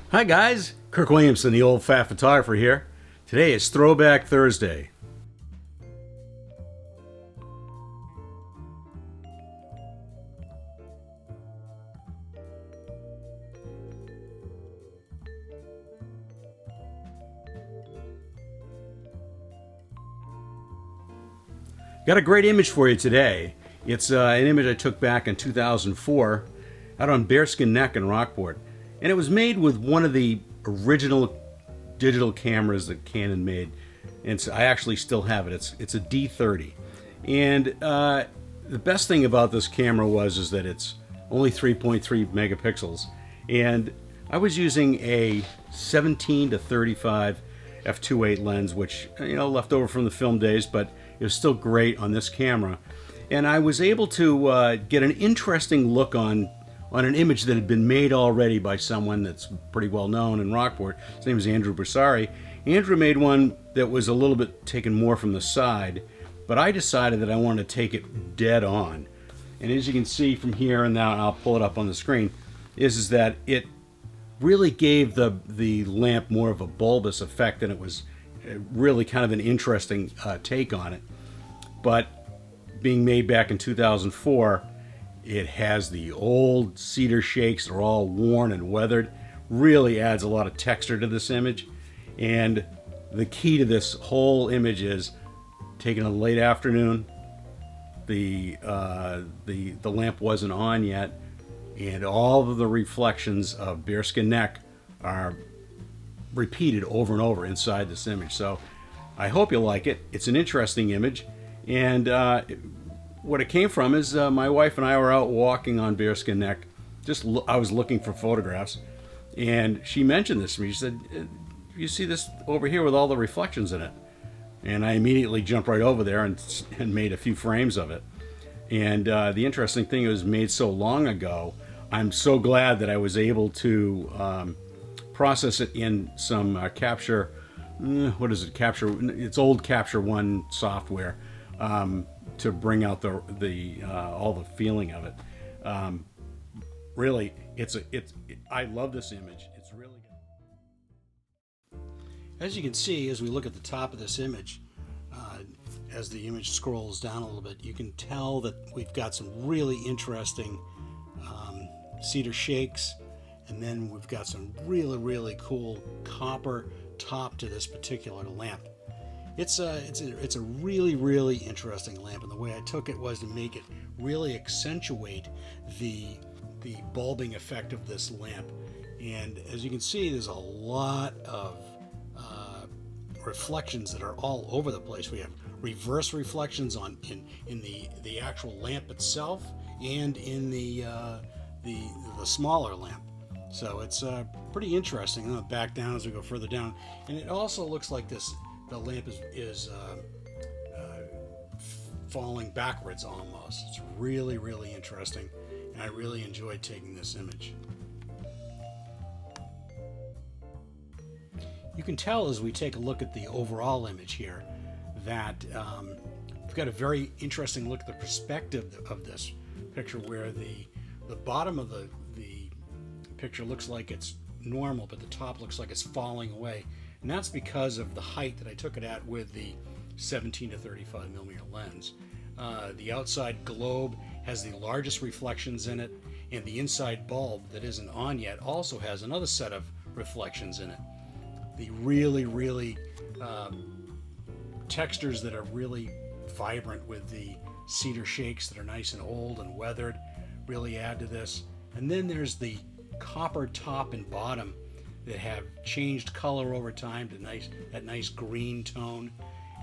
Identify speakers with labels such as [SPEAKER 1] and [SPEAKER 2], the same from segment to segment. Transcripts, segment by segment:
[SPEAKER 1] Hi guys, Kirk Williamson, the old fat photographer here. Today is Throwback Thursday. Got a great image for you today. It's an image I took back in 2004 out on Bearskin Neck in Rockport. And it was made with one of the original digital cameras that Canon made. And so I actually still have it. It's a D30. And the best thing about this camera is that it's only 3.3 megapixels. And I was using a 17 to 35 f2.8 lens, which left over from the film days, but it was still great on this camera. And I was able to get an interesting look on an image that had been made already by someone that's pretty well known in Rockport. His name is Andrew Bursari. Andrew made one that was a little bit taken more from the side, but I decided that I wanted to take it dead on. And as you can see from here, and now I'll pull it up on the screen, is that it really gave the lamp more of a bulbous effect, and it was really kind of an interesting take on it. But being made back in 2004, it has the old cedar shakes that are all worn and weathered. Really adds a lot of texture to this image. And the key to this whole image is taking a late afternoon. The lamp wasn't on yet, and all of the reflections of Bearskin Neck are repeated over and over inside this image. So I hope you like it. It's an interesting image, and what it came from is my wife and I were out walking on Bearskin Neck. I was looking for photographs, and she mentioned this to me. She said, "You see this over here with all the reflections in it?" And I immediately jumped right over there and made a few frames of it. And the interesting thing, it was made so long ago. I'm so glad that I was able to process it in some capture. What is it? It's old Capture One software. To bring out all the feeling of it. Really, I love this image. It's really good. As you can see, as we look at the top of this image, as the image scrolls down a little bit, you can tell that we've got some really interesting cedar shakes, and then we've got some really cool copper top to this particular lamp. It's a really interesting lamp, and the way I took it was to make it really accentuate the bulbing effect of this lamp. And as you can see, there's a lot of reflections that are all over the place. We have reverse reflections in the actual lamp itself and in the smaller lamp. So it's pretty interesting. I'm going to back down as we go further down, and it also looks like the lamp is falling backwards almost. It's really interesting, and I really enjoyed taking this image. You can tell as we take a look at the overall image here that we've got a very interesting look at the perspective of this picture, where the bottom of the picture looks like it's normal, but the top looks like it's falling away. And that's because of the height that I took it at with the 17 to 35 millimeter lens. The outside globe has the largest reflections in it, and the inside bulb that isn't on yet also has another set of reflections in it. The really textures that are really vibrant with the cedar shakes that are nice and old and weathered really add to this. And then there's the copper top and bottom that have changed color over time to that nice green tone.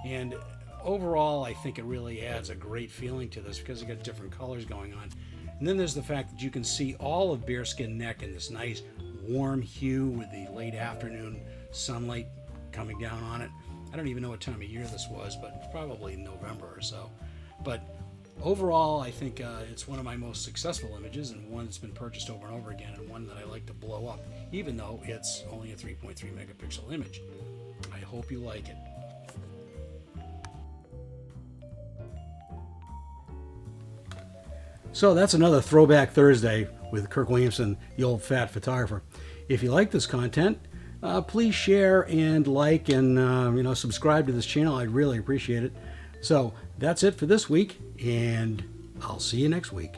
[SPEAKER 1] And overall, I think it really adds a great feeling to this because you got different colors going on. And then there's the fact that you can see all of Bearskin Neck in this nice warm hue with the late afternoon sunlight coming down on it. I don't even know what time of year this was, but probably November or so. But overall, I think it's one of my most successful images, and one that's been purchased over and over again, and one that I like to blow up, even though it's only a 3.3 megapixel image. I hope you like it. So that's another Throwback Thursday with Kirk Williamson, the old fat photographer. If you like this content, please share and like and subscribe to this channel. I'd really appreciate it. So that's it for this week, and I'll see you next week.